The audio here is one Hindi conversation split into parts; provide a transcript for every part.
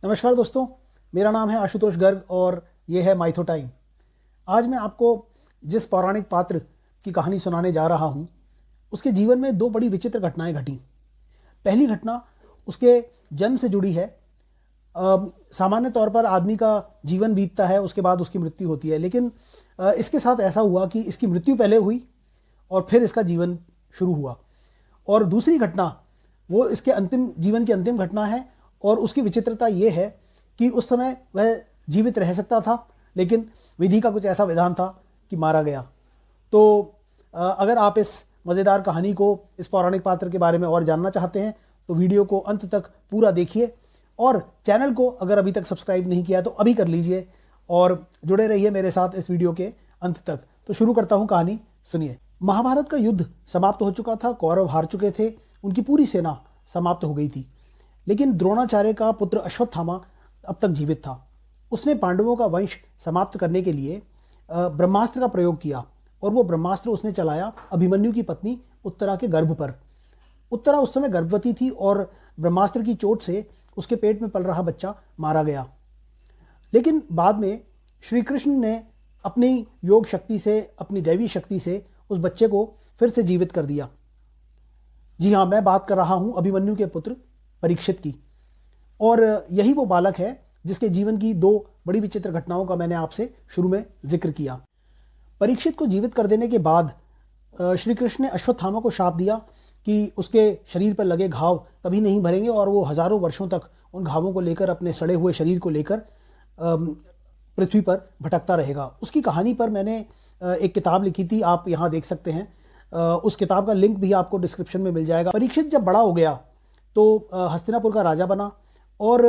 नमस्कार दोस्तों, मेरा नाम है आशुतोष गर्ग और ये है माइथो टाइम। आज मैं आपको जिस पौराणिक पात्र की कहानी सुनाने जा रहा हूँ, उसके जीवन में दो बड़ी विचित्र घटनाएं घटी। पहली घटना उसके जन्म से जुड़ी है। सामान्य तौर पर आदमी का जीवन बीतता है, उसके बाद उसकी मृत्यु होती है, लेकिन इसके साथ ऐसा हुआ कि इसकी मृत्यु पहले हुई और फिर इसका जीवन शुरू हुआ। और दूसरी घटना वो इसके जीवन की अंतिम घटना है और उसकी विचित्रता ये है कि उस समय वह जीवित रह सकता था, लेकिन विधि का कुछ ऐसा विधान था कि मारा गया। तो अगर आप इस मज़ेदार कहानी को, इस पौराणिक पात्र के बारे में और जानना चाहते हैं तो वीडियो को अंत तक पूरा देखिए और चैनल को अगर अभी तक सब्सक्राइब नहीं किया तो अभी कर लीजिए और जुड़े रहिए मेरे साथ इस वीडियो के अंत तक। तो शुरू करता हूँ कहानी, सुनिए। महाभारत का युद्ध समाप्त हो चुका था, कौरव हार चुके थे, उनकी पूरी सेना समाप्त हो गई थी, लेकिन द्रोणाचार्य का पुत्र अश्वत्थामा अब तक जीवित था। उसने पांडवों का वंश समाप्त करने के लिए ब्रह्मास्त्र का प्रयोग किया और वो ब्रह्मास्त्र उसने चलाया अभिमन्यु की पत्नी उत्तरा के गर्भ पर। उत्तरा उस समय गर्भवती थी और ब्रह्मास्त्र की चोट से उसके पेट में पल रहा बच्चा मारा गया। लेकिन बाद में श्री कृष्ण ने अपनी योग शक्ति से, अपनी दैवी शक्ति से उस बच्चे को फिर से जीवित कर दिया। जी हाँ, मैं बात कर रहा हूं अभिमन्यु के पुत्र परीक्षित की। और यही वो बालक है जिसके जीवन की दो बड़ी विचित्र घटनाओं का मैंने आपसे शुरू में जिक्र किया। परीक्षित को जीवित कर देने के बाद श्री कृष्ण ने अश्वत्थामा को शाप दिया कि उसके शरीर पर लगे घाव कभी नहीं भरेंगे और वो हजारों वर्षों तक उन घावों को लेकर, अपने सड़े हुए शरीर को लेकर पृथ्वी पर भटकता रहेगा। उसकी कहानी पर मैंने एक किताब लिखी थी, आप यहाँ देख सकते हैं। उस किताब का लिंक भी आपको डिस्क्रिप्शन में मिल जाएगा। परीक्षित जब बड़ा हो गया तो हस्तिनापुर का राजा बना और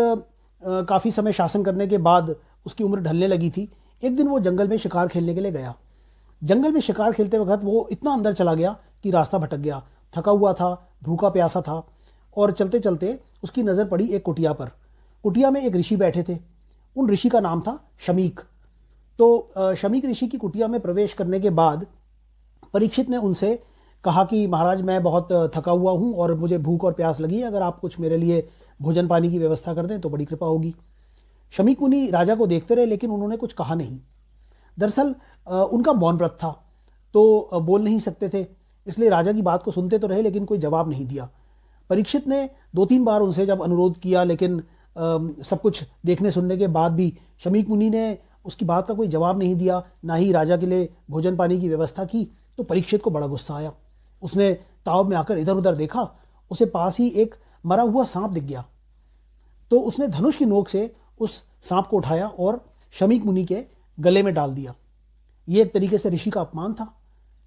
काफ़ी समय शासन करने के बाद उसकी उम्र ढलने लगी थी। एक दिन वो जंगल में शिकार खेलने के लिए गया। जंगल में शिकार खेलते वक्त वो इतना अंदर चला गया कि रास्ता भटक गया। थका हुआ था, भूखा प्यासा था और चलते चलते उसकी नज़र पड़ी एक कुटिया पर। कुटिया में एक ऋषि बैठे थे। उन ऋषि का नाम था शमीक। तो शमीक ऋषि की कुटिया में प्रवेश करने के बाद परीक्षित ने उनसे कहा कि महाराज, मैं बहुत थका हुआ हूँ और मुझे भूख और प्यास लगी है, अगर आप कुछ मेरे लिए भोजन पानी की व्यवस्था कर दें तो बड़ी कृपा होगी। शमीक मुनि राजा को देखते रहे, लेकिन उन्होंने कुछ कहा नहीं। दरअसल उनका मौन व्रत था, तो बोल नहीं सकते थे, इसलिए राजा की बात को सुनते तो रहे लेकिन कोई जवाब नहीं दिया। परीक्षित ने 2-3 बार उनसे जब अनुरोध किया, लेकिन सब कुछ देखने सुनने के बाद भी शमीक मुनि ने उसकी बात का कोई जवाब नहीं दिया, ना ही राजा के लिए भोजन पानी की व्यवस्था की। तो परीक्षित को बड़ा गुस्सा आया। उसने ताव में आकर इधर उधर देखा, उसे पास ही एक मरा हुआ सांप दिख गया। तो उसने धनुष की नोक से उस सांप को उठाया और शमीक मुनि के गले में डाल दिया। ये एक तरीके से ऋषि का अपमान था,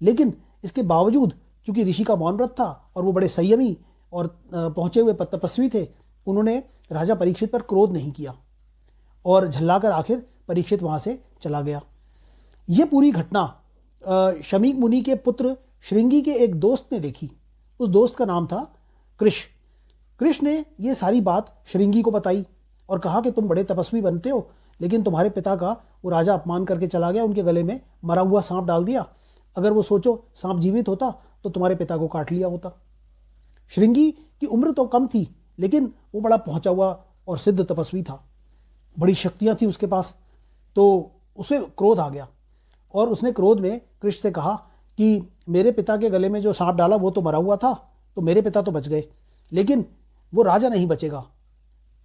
लेकिन इसके बावजूद चूंकि ऋषि का मौन व्रत था और वो बड़े संयमी और पहुंचे हुए तपस्वी थे, उन्होंने राजा परीक्षित पर क्रोध नहीं किया और झल्लाकर आखिर परीक्षित वहां से चला गया। यह पूरी घटना शमीक मुनि के पुत्र श्रृंगी के एक दोस्त ने देखी। उस दोस्त का नाम था कृष। कृष ने यह सारी बात श्रृंगी को बताई और कहा कि तुम बड़े तपस्वी बनते हो, लेकिन तुम्हारे पिता का वो राजा अपमान करके चला गया, उनके गले में मरा हुआ सांप डाल दिया। अगर वो सोचो सांप जीवित होता तो तुम्हारे पिता को काट लिया होता। श्रृंगी की उम्र तो कम थी, लेकिन वो बड़ा पहुंचा हुआ और सिद्ध तपस्वी था, बड़ी शक्तियां थी उसके पास। तो उसे क्रोध आ गया और उसने क्रोध में कृष से कहा कि मेरे पिता के गले में जो सांप डाला वो तो मरा हुआ था, तो मेरे पिता तो बच गए, लेकिन वो राजा नहीं बचेगा,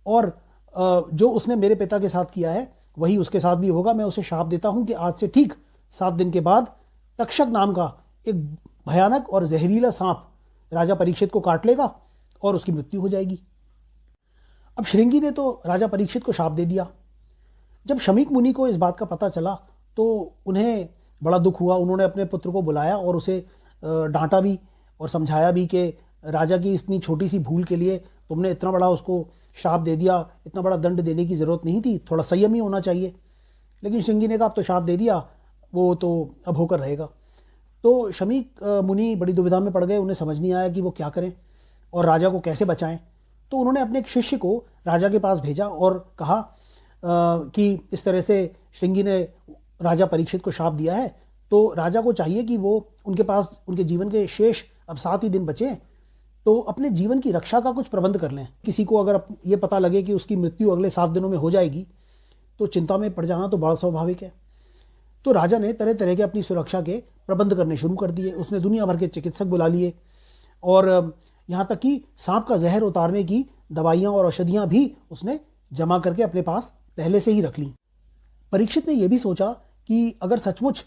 और जो उसने मेरे पिता के साथ किया है वही उसके साथ भी होगा। मैं उसे शाप देता हूं कि आज से ठीक 7 दिन के बाद तक्षक नाम का एक भयानक और जहरीला सांप राजा परीक्षित को काट लेगा और उसकी मृत्यु हो जाएगी। अब श्रृंगी ने तो राजा परीक्षित को शाप दे दिया। जब शमीक मुनि को इस बात का पता चला तो उन्हें बड़ा दुख हुआ। उन्होंने अपने पुत्र को बुलाया और उसे डांटा भी और समझाया भी कि राजा की इतनी छोटी सी भूल के लिए तुमने इतना बड़ा उसको शाप दे दिया, इतना बड़ा दंड देने की ज़रूरत नहीं थी, थोड़ा संयमी होना चाहिए। लेकिन श्रृंगी ने कहा अब तो शाप दे दिया, वो तो अब होकर रहेगा। तो शमीक मुनि बड़ी दुविधा में पड़ गए, उन्हें समझ नहीं आया कि वो क्या करें और राजा को कैसे बचाएं। तो उन्होंने अपने एक शिष्य को राजा के पास भेजा और कहा कि इस तरह से श्रृंगी ने राजा परीक्षित को शाप दिया है, तो राजा को चाहिए कि वो उनके पास उनके जीवन के शेष अब 7 ही दिन बचे, तो अपने जीवन की रक्षा का कुछ प्रबंध कर लें। किसी को अगर ये पता लगे कि उसकी मृत्यु अगले 7 दिनों में हो जाएगी तो चिंता में पड़ जाना तो बड़ा स्वाभाविक है। तो राजा ने तरह तरह के अपनी सुरक्षा के प्रबंध करने शुरू कर दिए। उसने दुनिया भर के चिकित्सक बुला लिए और यहाँ तक कि सांप का जहर उतारने की दवाइयाँ और औषधियाँ भी उसने जमा करके अपने पास पहले से ही रख ली। परीक्षित ने यह भी सोचा कि अगर सचमुच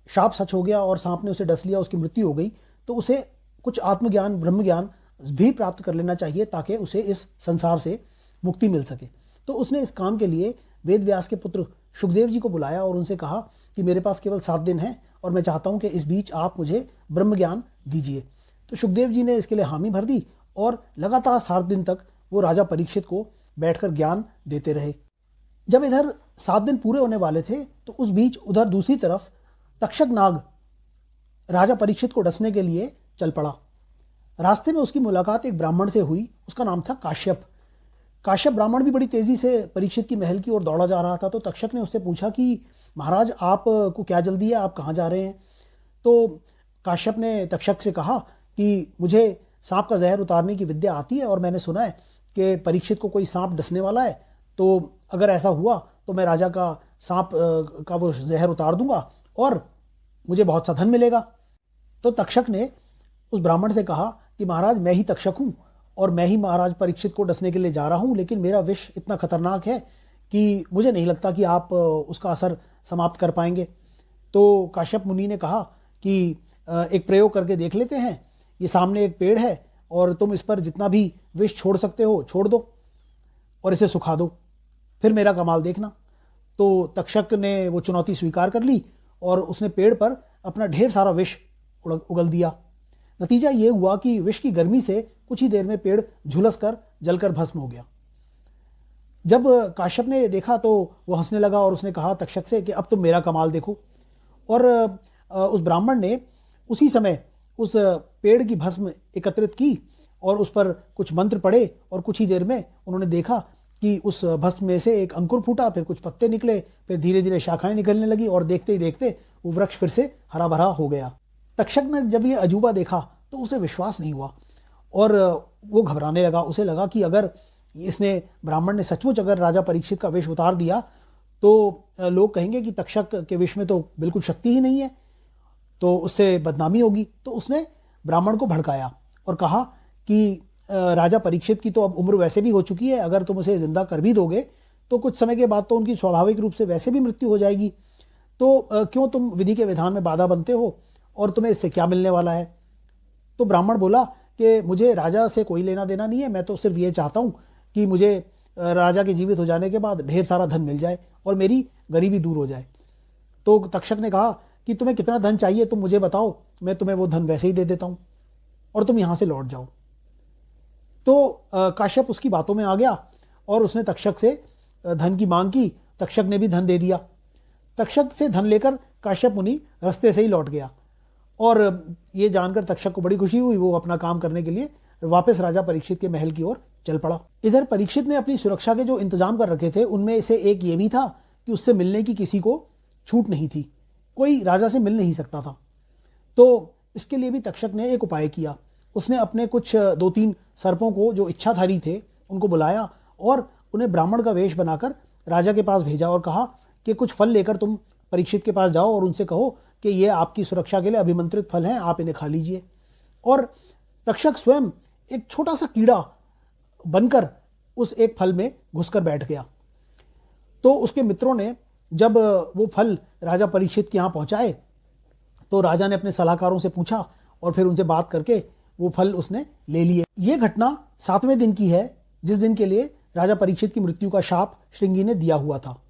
शाप सच हो गया और सांप ने उसे डस लिया, उसकी मृत्यु हो गई, तो उसे कुछ आत्मज्ञान, ब्रह्म ज्ञान भी प्राप्त कर लेना चाहिए ताकि उसे इस संसार से मुक्ति मिल सके। तो उसने इस काम के लिए वेद व्यास के पुत्र शुकदेव जी को बुलाया और उनसे कहा कि मेरे पास केवल 7 दिन हैं और मैं चाहता हूं कि इस बीच आप मुझे ब्रह्म ज्ञान दीजिए। तो शुकदेव जी ने इसके लिए हामी भर दी और लगातार 7 दिन तक वो राजा परीक्षित को बैठकर ज्ञान देते रहे। जब इधर 7 दिन पूरे होने वाले थे तो उस बीच उधर दूसरी तरफ तक्षक नाग राजा परीक्षित को डसने के लिए चल पड़ा। रास्ते में उसकी मुलाकात एक ब्राह्मण से हुई। उसका नाम था काश्यप। काश्यप ब्राह्मण भी बड़ी तेजी से परीक्षित की महल की ओर दौड़ा जा रहा था। तो तक्षक ने उससे पूछा कि महाराज, आपको क्या जल्दी है, आप कहाँ जा रहे हैं? तो काश्यप ने तक्षक से कहा कि मुझे सांप का जहर उतारने की विद्या आती है और मैंने सुना है कि परीक्षित को कोई सांप डसने वाला है, तो अगर ऐसा हुआ तो मैं राजा का सांप का वो जहर उतार दूंगा और मुझे बहुत सा धन मिलेगा। तो तक्षक ने उस ब्राह्मण से कहा कि महाराज, मैं ही तक्षक हूँ और मैं ही महाराज परीक्षित को डसने के लिए जा रहा हूँ, लेकिन मेरा विष इतना खतरनाक है कि मुझे नहीं लगता कि आप उसका असर समाप्त कर पाएंगे। तो काश्यप मुनि ने कहा कि एक प्रयोग करके देख लेते हैं। ये सामने एक पेड़ है और तुम इस पर जितना भी विष छोड़ सकते हो छोड़ दो और इसे सुखा दो, फिर मेरा कमाल देखना। तो तक्षक ने वो चुनौती स्वीकार कर ली और उसने पेड़ पर अपना ढेर सारा विष उगल दिया। नतीजा ये हुआ कि विष की गर्मी से कुछ ही देर में पेड़ झुलस कर जलकर भस्म हो गया। जब काश्यप ने देखा तो वो हंसने लगा और उसने कहा तक्षक से कि अब तुम मेरा कमाल देखो। और उस ब्राह्मण ने उसी समय उस पेड़ की भस्म एकत्रित की और उस पर कुछ मंत्र पढ़े और कुछ ही देर में उन्होंने देखा कि उस भस्म में से एक अंकुर फूटा, फिर कुछ पत्ते निकले, फिर धीरे धीरे शाखाएं निकलने लगी और देखते ही देखते वो वृक्ष फिर से हरा भरा हो गया। तक्षक ने जब ये अजूबा देखा तो उसे विश्वास नहीं हुआ और वो घबराने लगा। उसे लगा कि अगर इसने ब्राह्मण ने सचमुच अगर राजा परीक्षित का विष उतार दिया तो लोग कहेंगे कि तक्षक के विष में तो बिल्कुल शक्ति ही नहीं है, तो उससे बदनामी होगी। तो उसने ब्राह्मण को भड़काया और कहा कि राजा परीक्षित की तो अब उम्र वैसे भी हो चुकी है, अगर तुम उसे जिंदा कर भी दोगे तो कुछ समय के बाद तो उनकी स्वाभाविक रूप से वैसे भी मृत्यु हो जाएगी, तो क्यों तुम विधि के विधान में बाधा बनते हो और तुम्हें इससे क्या मिलने वाला है? तो ब्राह्मण बोला कि मुझे राजा से कोई लेना देना नहीं है, मैं तो सिर्फ ये चाहता हूँ कि मुझे राजा के जीवित हो जाने के बाद ढेर सारा धन मिल जाए और मेरी गरीबी दूर हो जाए। तो तक्षक ने कहा कि तुम्हें कितना धन चाहिए तुम मुझे बताओ, मैं तुम्हें वो धन वैसे ही दे देता हूँ और तुम यहाँ से लौट जाओ। तो काश्यप उसकी बातों में आ गया और उसने तक्षक से धन की मांग की। तक्षक ने भी धन दे दिया। तक्षक से धन लेकर काश्यप मुनि रास्ते से ही लौट गया और ये जानकर तक्षक को बड़ी खुशी हुई। वो अपना काम करने के लिए वापस राजा परीक्षित के महल की ओर चल पड़ा। इधर परीक्षित ने अपनी सुरक्षा के जो इंतजाम कर रखे थे उनमें से एक ये भी था कि उससे मिलने की किसी को छूट नहीं थी, कोई राजा से मिल नहीं सकता था। तो इसके लिए भी तक्षक ने एक उपाय किया। उसने अपने कुछ 2-3 सर्पों को जो इच्छाधारी थे उनको बुलाया और उन्हें ब्राह्मण का वेश बनाकर राजा के पास भेजा और कहा कि कुछ फल लेकर तुम परीक्षित के पास जाओ और उनसे कहो कि ये आपकी सुरक्षा के लिए अभिमंत्रित फल हैं, आप इन्हें खा लीजिए। और तक्षक स्वयं एक छोटा सा कीड़ा बनकर उस एक फल में घुसकर बैठ गया। तो उसके मित्रों ने जब वो फल राजा परीक्षित के यहाँ पहुँचाए तो राजा ने अपने सलाहकारों से पूछा और फिर उनसे बात करके वो फल उसने ले लिए। ये घटना 7वें दिन की है, जिस दिन के लिए राजा परीक्षित की मृत्यु का शाप श्रृंगी ने दिया हुआ था।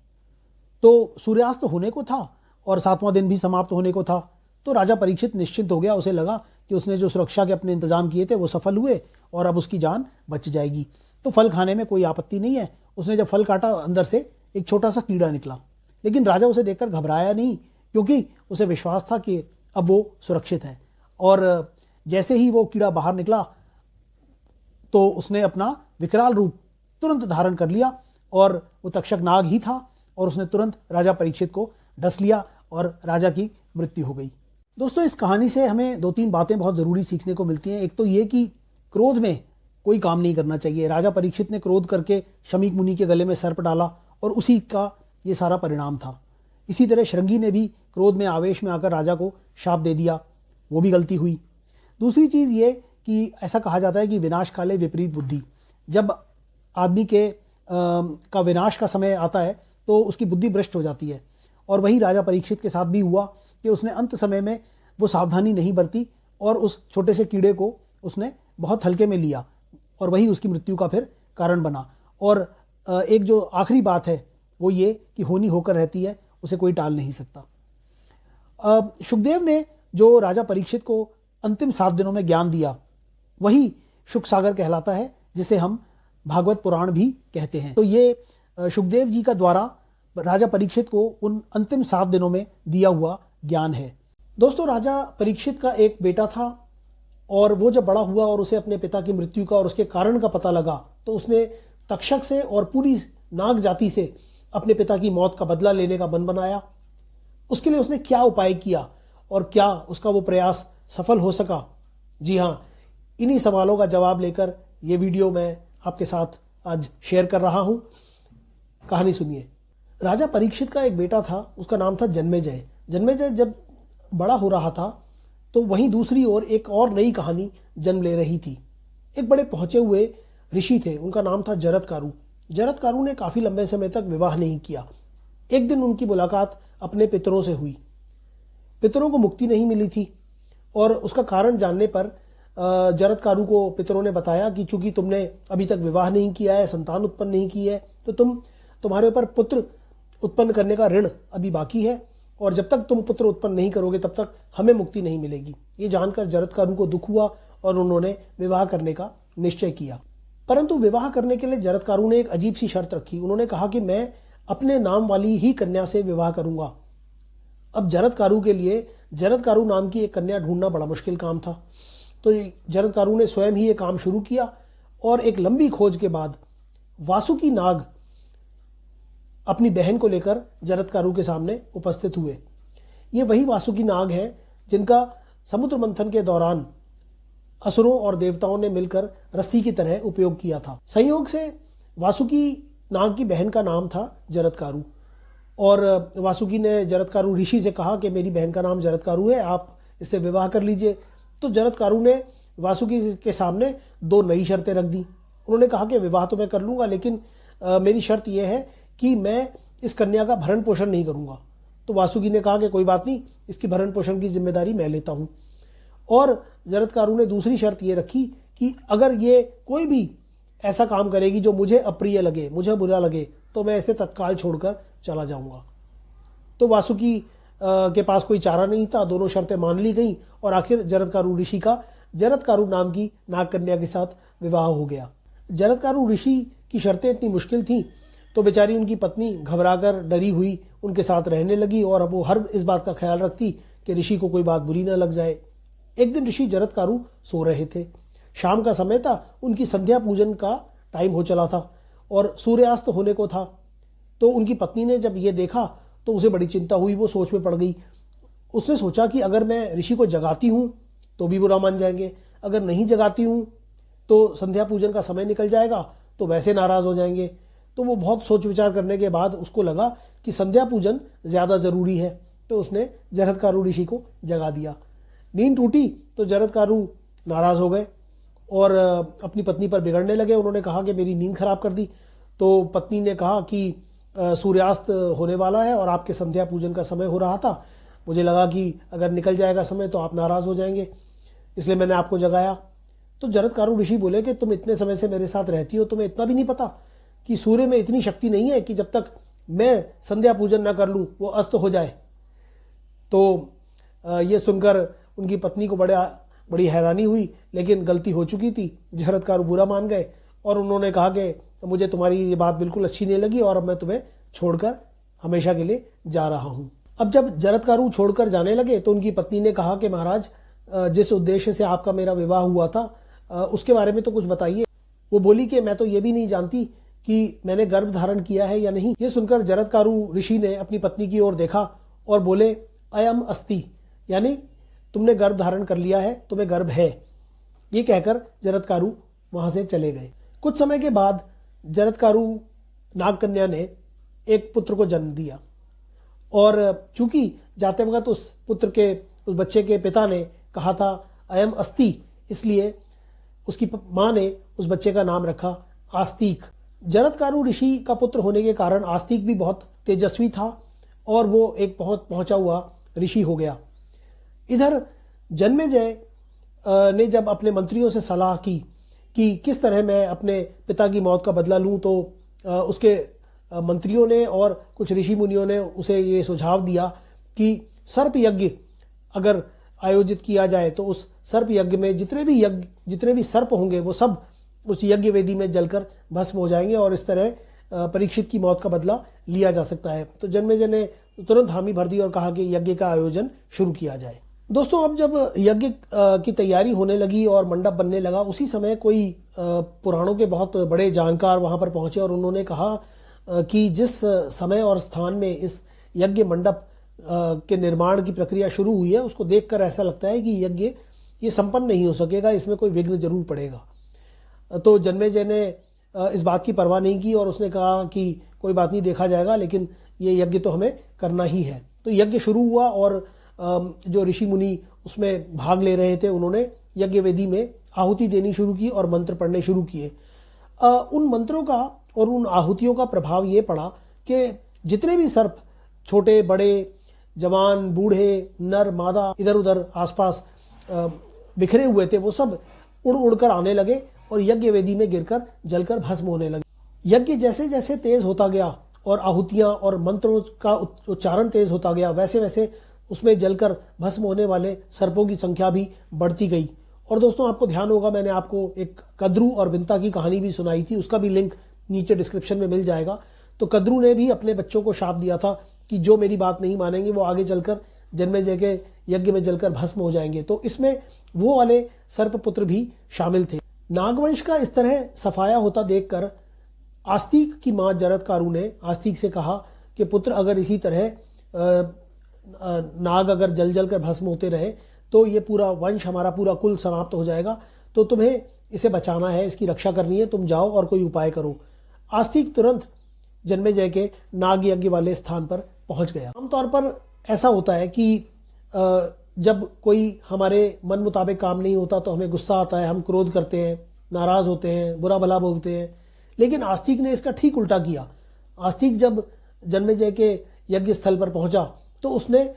तो सूर्यास्त होने को था और 7वां दिन भी समाप्त होने को था। तो राजा परीक्षित निश्चिंत हो गया। उसे लगा कि उसने जो सुरक्षा के अपने इंतजाम किए थे वो सफल हुए और अब उसकी जान बच जाएगी। तो फल खाने में कोई आपत्ति नहीं है। उसने जब फल काटा अंदर से एक छोटा सा कीड़ा निकला, लेकिन राजा उसे देखकर घबराया नहीं क्योंकि उसे विश्वास था कि अब वो सुरक्षित है। और जैसे ही वो कीड़ा बाहर निकला तो उसने अपना विकराल रूप तुरंत धारण कर लिया और वो तक्षक नाग ही था और उसने तुरंत राजा परीक्षित को डस लिया और राजा की मृत्यु हो गई। दोस्तों, इस कहानी से हमें 2-3 बातें बहुत ज़रूरी सीखने को मिलती हैं। एक तो ये कि क्रोध में कोई काम नहीं करना चाहिए। राजा परीक्षित ने क्रोध करके शमीक मुनि के गले में सर्प डाला और उसी का ये सारा परिणाम था। इसी तरह श्रृंगी ने भी क्रोध में आवेश में आकर राजा को शाप दे दिया, वो भी गलती हुई। दूसरी चीज़ ये कि ऐसा कहा जाता है कि विनाश काले विपरीत बुद्धि। जब आदमी के का विनाश का समय आता है तो उसकी बुद्धि भ्रष्ट हो जाती है, और वही राजा परीक्षित के साथ भी हुआ कि उसने अंत समय में वो सावधानी नहीं बरती और उस छोटे से कीड़े को उसने बहुत हल्के में लिया, और वही उसकी मृत्यु का फिर कारण बना। और एक जो आखिरी बात है वो ये कि होनी होकर रहती है, उसे कोई टाल नहीं सकता। शुकदेव ने जो राजा परीक्षित को अंतिम 7 दिनों में ज्ञान दिया वही शुक सागर कहलाता है, जिसे हम भागवत पुराण भी कहते हैं। तो ये शुकदेव जी का द्वारा राजा परीक्षित को उन अंतिम 7 दिनों में दिया हुआ ज्ञान है। दोस्तों, राजा परीक्षित का एक बेटा था, और वो जब बड़ा हुआ और उसे अपने पिता की मृत्यु का और उसके कारण का पता लगा तो उसने तक्षक से और पूरी नाग जाति से अपने पिता की मौत का बदला लेने का मन बनाया। उसके लिए उसने क्या उपाय किया और क्या उसका वो प्रयास सफल हो सका? जी हाँ, इन्हीं सवालों का जवाब लेकर ये वीडियो मैं आपके साथ आज शेयर कर रहा हूं। कहानी सुनिए। राजा परीक्षित का एक बेटा था, उसका नाम था जन्मेजय। जन्मेजय जब बड़ा हो रहा था तो वहीं दूसरी ओर एक और नई कहानी जन्म ले रही थी। एक बड़े पहुंचे हुए ऋषि थे, उनका नाम था जरत्कारु। जरत्कारु ने काफी लंबे समय तक विवाह नहीं किया। एक दिन उनकी मुलाकात अपने पितरों से हुई। पितरों को मुक्ति नहीं मिली थी, और उसका कारण जानने पर जरत्कारु को पितरों ने बताया कि चूंकि तुमने अभी तक विवाह नहीं किया है, संतान उत्पन्न नहीं की है, तो तुम्हारे ऊपर पुत्र उत्पन्न करने का ऋण अभी बाकी है, और जब तक तुम पुत्र उत्पन्न नहीं करोगे तब तक हमें मुक्ति नहीं मिलेगी। ये जानकर जरत्कारु को दुख हुआ और उन्होंने विवाह करने का निश्चय किया। परंतु विवाह करने के लिए जरत्कारु ने एक अजीब सी शर्त रखी। उन्होंने कहा कि मैं अपने नाम वाली ही कन्या से विवाह करूंगा। अब जरत्कारु के लिए जरत्कारु नाम की एक कन्या ढूंढना बड़ा मुश्किल काम था, तो जरत्कारु ने स्वयं ही ये काम शुरू किया, और एक लंबी खोज के बाद वासुकी नाग अपनी बहन को लेकर जरत्कारु के सामने उपस्थित हुए। ये वही वासुकी नाग हैं जिनका समुद्र मंथन के दौरान असुरों और देवताओं ने मिलकर रस्सी की तरह उपयोग किया था। संयोग से वासुकी नाग की बहन का नाम था जरत्कारु, और वासुकी ने जरत्कारु ऋषि से कहा कि मेरी बहन का नाम जरत्कारु है, आप इससे विवाह कर लीजिए। तो जरत्कारु ने वासुकी के सामने 2 नई शर्तें रख दी। उन्होंने कहा कि विवाह तो मैं कर लूंगा, लेकिन मेरी शर्त यह है कि मैं इस कन्या का भरण पोषण नहीं करूंगा। तो वासुकी ने कहा कि कोई बात नहीं, इसकी भरण पोषण की जिम्मेदारी मैं लेता हूं। और जरत्कारु ने दूसरी शर्त ये रखी कि अगर ये कोई भी ऐसा काम करेगी जो मुझे अप्रिय लगे, मुझे बुरा लगे, तो मैं इसे तत्काल छोड़कर चला जाऊंगा। तो वासुकी के पास कोई चारा नहीं था, दोनों शर्तें मान ली गई, और आखिर जरत्कारु ऋषि का जरत्कारु नाम की नाग कन्या के साथ विवाह हो गया। जरत्कारु ऋषि की शर्तें इतनी मुश्किल थी तो बेचारी उनकी पत्नी घबराकर डरी हुई उनके साथ रहने लगी, और अब वो हर इस बात का ख्याल रखती कि ऋषि को कोई बात बुरी न लग जाए। एक दिन ऋषि जरत्कारु सो रहे थे, शाम का समय था, उनकी संध्या पूजन का टाइम हो चला था और सूर्यास्त होने को था। तो उनकी पत्नी ने जब ये देखा तो उसे बड़ी चिंता हुई, वो सोच में पड़ गई। उसने सोचा कि अगर मैं ऋषि को जगाती हूं तो भी बुरा मान जाएंगे, अगर नहीं जगाती हूं तो संध्या पूजन का समय निकल जाएगा तो वैसे नाराज हो जाएंगे। तो वो बहुत सोच विचार करने के बाद उसको लगा कि संध्या पूजन ज्यादा जरूरी है, तो उसने जरत्कारु ऋषि को जगा दिया। नींद टूटी तो जरत्कारु नाराज हो गए और अपनी पत्नी पर बिगड़ने लगे। उन्होंने कहा कि मेरी नींद खराब कर दी। तो पत्नी ने कहा कि सूर्यास्त होने वाला है और आपके संध्या पूजन का समय हो रहा था, मुझे लगा कि अगर निकल जाएगा समय तो आप नाराज हो जाएंगे, इसलिए मैंने आपको जगाया। तो जरत्कारु ऋषि बोले कि तुम इतने समय से मेरे साथ रहती हो, तुम्हें इतना भी नहीं पता कि सूर्य में इतनी शक्ति नहीं है कि जब तक मैं संध्या पूजन न कर लूं वो अस्त हो जाए। तो ये सुनकर उनकी पत्नी को बड़ी हैरानी हुई, लेकिन गलती हो चुकी थी। जरत्कारु बुरा मान गए और उन्होंने कहा कि मुझे तुम्हारी ये बात बिल्कुल अच्छी नहीं लगी और अब मैं तुम्हें छोड़कर हमेशा के लिए जा रहा हूं। अब जब जरत्कारु छोड़कर जाने लगे तो उनकी पत्नी ने कहा कि महाराज, जिस उद्देश्य से आपका मेरा विवाह हुआ था उसके बारे में तो कुछ बताइए। वो बोली कि मैं तो ये भी नहीं जानती कि मैंने गर्भ धारण किया है या नहीं। ये सुनकर जरत्कारु ऋषि ने अपनी पत्नी की ओर देखा और बोले, अयम अस्ति, यानी तुमने गर्भ धारण कर लिया है, तुम्हें गर्भ है। ये कहकर जरत्कारु वहां से चले गए। कुछ समय के बाद जरत्कारु नागकन्या ने एक पुत्र को जन्म दिया और चूंकि जाते वक्त उस बच्चे के पिता ने कहा था अयम अस्ति, इसलिए उसकी मां ने उस बच्चे का नाम रखा आस्तिक। जरत्कारु ऋषि का पुत्र होने के कारण आस्तिक भी बहुत तेजस्वी था और वो एक बहुत पहुंचा हुआ ऋषि हो गया। इधर जन्मेजय ने जब अपने मंत्रियों से सलाह की कि किस तरह मैं अपने पिता की मौत का बदला लूं, तो उसके मंत्रियों ने और कुछ ऋषि मुनियों ने उसे ये सुझाव दिया कि सर्प यज्ञ अगर आयोजित किया जाए तो उस सर्प यज्ञ में जितने भी सर्प होंगे वो सब उस यज्ञ वेदी में जलकर भस्म हो जाएंगे और इस तरह परीक्षित की मौत का बदला लिया जा सकता है। तो जन्मेजय ने तुरंत हामी भर दी और कहा कि यज्ञ का आयोजन शुरू किया जाए। दोस्तों, अब जब यज्ञ की तैयारी होने लगी और मंडप बनने लगा, उसी समय कोई पुराणों के बहुत बड़े जानकार वहां पर पहुंचे और उन्होंने कहा कि जिस समय और स्थान में इस यज्ञ मंडप के निर्माण की प्रक्रिया शुरू हुई है, उसको देखकर ऐसा लगता है कि यज्ञ ये संपन्न नहीं हो सकेगा, इसमें कोई विघ्न जरूर पड़ेगा। तो जन्मेजय ने इस बात की परवाह नहीं की और उसने कहा कि कोई बात नहीं, देखा जाएगा, लेकिन ये यज्ञ तो हमें करना ही है। तो यज्ञ शुरू हुआ और जो ऋषि मुनि उसमें भाग ले रहे थे उन्होंने यज्ञ वेदी में आहुति देनी शुरू की और मंत्र पढ़ने शुरू किए। उन मंत्रों का और उन आहुतियों का प्रभाव ये पड़ा कि जितने भी सर्प, छोटे बड़े, जवान बूढ़े, नर मादा, इधर उधर आसपास बिखरे हुए थे, वो सब उड़ उड़कर आने लगे और यज्ञ वेदी में गिरकर जलकर भस्म होने लगे। यज्ञ जैसे जैसे तेज होता गया और आहुतियां और मंत्रों का उच्चारण तेज होता गया, वैसे वैसे उसमें जलकर भस्म होने वाले सर्पों की संख्या भी बढ़ती गई। और दोस्तों, आपको ध्यान होगा, मैंने आपको एक कद्रू और विंता की कहानी भी सुनाई थी, उसका भी लिंक नीचे डिस्क्रिप्शन में मिल जाएगा। तो कद्रू ने भी अपने बच्चों को शाप दिया था कि जो मेरी बात नहीं मानेंगे वो आगे चलकर जन्मेजय के यज्ञ में जलकर भस्म हो जाएंगे। तो इसमें वो वाले सर्पपुत्र भी शामिल थे। नागवंश का इस तरह सफाया होता देखकर आस्तिक की मां जरत्कारु ने आस्तिक से कहा कि पुत्र, अगर इसी तरह नाग अगर जल जल कर भस्म होते रहे तो ये पूरा वंश, हमारा पूरा कुल समाप्त हो जाएगा, तो तुम्हें इसे बचाना है, इसकी रक्षा करनी है, तुम जाओ और कोई उपाय करो। आस्तिक तुरंत जन्मेजय के नाग यज्ञ वाले स्थान पर पहुंच गया। आमतौर पर ऐसा होता है कि जब कोई हमारे मन मुताबिक काम नहीं होता तो हमें गुस्सा आता है, हम क्रोध करते हैं, नाराज होते हैं, बुरा भला बोलते हैं। लेकिन आस्तिक ने इसका ठीक उल्टा किया। आस्तिक जब जन्मेजय के यज्ञ स्थल पर पहुंचा तो उसने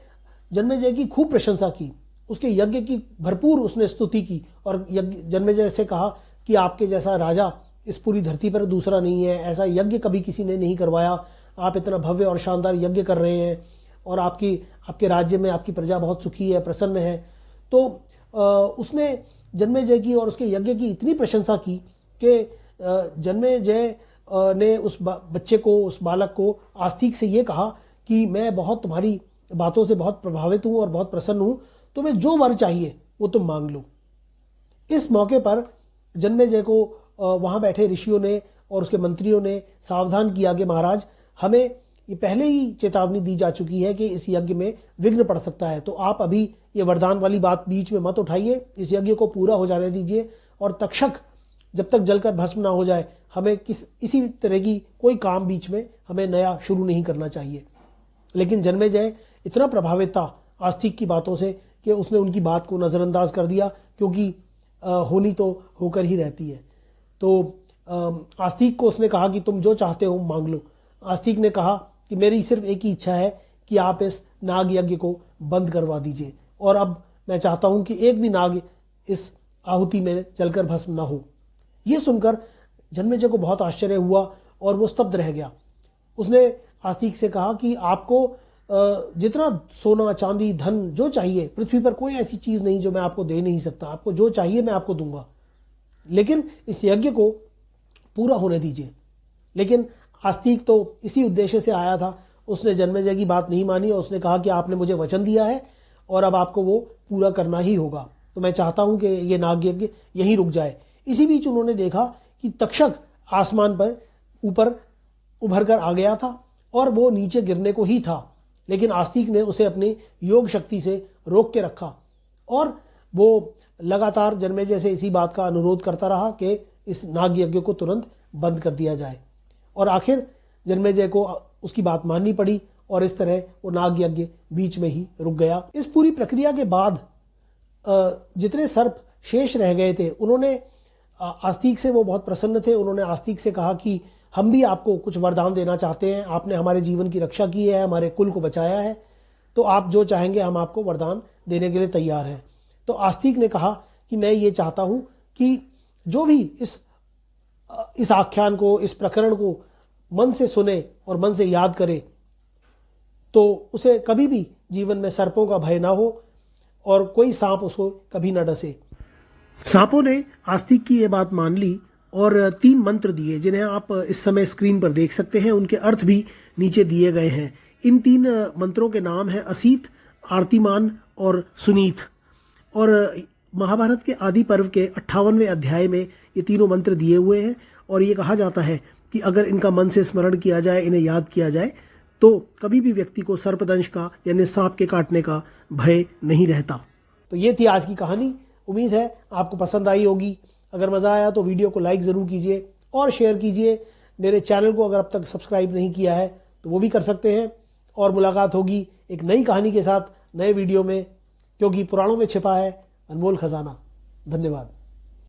जन्मेजय की खूब प्रशंसा की, उसके यज्ञ की भरपूर उसने स्तुति की और जन्मेजय से कहा कि आपके जैसा राजा इस पूरी धरती पर दूसरा नहीं है, ऐसा यज्ञ कभी किसी ने नहीं करवाया, आप इतना भव्य और शानदार यज्ञ कर रहे हैं और आपके राज्य में आपकी प्रजा बहुत सुखी है, प्रसन्न है। तो उसने जन्मेजय की और उसके यज्ञ की इतनी प्रशंसा की कि जन्मेजय ने उस बच्चे को, उस बालक को आस्तिक से ये कहा कि मैं बहुत तुम्हारी बातों से बहुत प्रभावित हूं और बहुत प्रसन्न हूं, तुम्हें जो वर चाहिए वो तुम मांग लो। इस मौके पर जन्मेजय को वहां बैठे ऋषियों ने और उसके मंत्रियों ने सावधान किया कि महाराज, हमें ये पहले ही चेतावनी दी जा चुकी है कि इस यज्ञ में विघ्न पड़ सकता है, तो आप अभी ये वरदान वाली बात बीच में मत उठाइए, इस यज्ञ को पूरा हो जाने दीजिए और तक्षक जब तक जलकर भस्म ना हो जाए, हमें इसी तरह की कोई काम बीच में हमें नया शुरू नहीं करना चाहिए। लेकिन जन्मेजय इतना प्रभावित था आस्तिक की बातों से कि उसने उनकी बात को नज़रअंदाज कर दिया, क्योंकि होनी तो होकर ही रहती है। तो आस्तिक को उसने कहा कि तुम जो चाहते हो मांग लो। आस्तिक ने कहा कि मेरी सिर्फ एक ही इच्छा है कि आप इस नाग यज्ञ को बंद करवा दीजिए और अब मैं चाहता हूं कि एक भी नाग इस आहुति में जलकर भस्म ना हो। यह सुनकर जन्मेजय को बहुत आश्चर्य हुआ और वो स्तब्ध रह गया। उसने आस्तिक से कहा कि आपको जितना सोना, चांदी, धन जो चाहिए, पृथ्वी पर कोई ऐसी चीज नहीं जो मैं आपको दे नहीं सकता, आपको जो चाहिए मैं आपको दूंगा, लेकिन इस यज्ञ को पूरा होने दीजिए। लेकिन आस्तिक तो इसी उद्देश्य से आया था, उसने जन्मेजय की बात नहीं मानी और उसने कहा कि आपने मुझे वचन दिया है और अब आपको वो पूरा करना ही होगा, तो मैं चाहता हूं कि ये नाग यज्ञ यहीं रुक जाए। इसी बीच उन्होंने देखा कि तक्षक आसमान पर ऊपर उभर कर आ गया था और वो नीचे गिरने को ही था, लेकिन आस्तिक ने उसे अपनी योग शक्ति से रोक के रखा और वो लगातार जन्मेजय से इसी बात का अनुरोध करता रहा कि इस नाग यज्ञ को तुरंत बंद कर दिया जाए। और आखिर जन्मेजय को उसकी बात माननी पड़ी और इस तरह वो नाग यज्ञ बीच में ही रुक गया। इस पूरी प्रक्रिया के बाद जितने सर्प शेष रह गए थे, उन्होंने आस्तिक से, वो बहुत प्रसन्न थे, उन्होंने आस्तिक से कहा कि हम भी आपको कुछ वरदान देना चाहते हैं, आपने हमारे जीवन की रक्षा की है, हमारे कुल को बचाया है, तो आप जो चाहेंगे हम आपको वरदान देने के लिए तैयार हैं। तो आस्तिक ने कहा कि मैं ये चाहता हूं कि जो भी इस आख्यान को, इस प्रकरण को मन से सुने और मन से याद करे, तो उसे कभी भी जीवन में सर्पों का भय ना हो और कोई सांप उसको कभी ना डसे। सांपों ने आस्तिक की ये बात मान ली और 3 मंत्र दिए, जिन्हें आप इस समय स्क्रीन पर देख सकते हैं। उनके अर्थ भी नीचे दिए गए हैं। इन 3 मंत्रों के नाम है असीत, आर्तिमान और सुनीत। और महाभारत के आदि पर्व के 58वें अध्याय में ये तीनों मंत्र दिए हुए हैं और ये कहा जाता है कि अगर इनका मन से स्मरण किया जाए, इन्हें याद किया जाए, तो कभी भी व्यक्ति को सर्पदंश का यानी सांप के काटने का भय नहीं रहता। तो ये थी आज की कहानी। उम्मीद है आपको पसंद आई होगी। अगर मज़ा आया तो वीडियो को लाइक ज़रूर कीजिए और शेयर कीजिए। मेरे चैनल को अगर अब तक सब्सक्राइब नहीं किया है तो वो भी कर सकते हैं। और मुलाकात होगी एक नई कहानी के साथ नए वीडियो में, क्योंकि पुराणों में छिपा है अनमोल खजाना। धन्यवाद।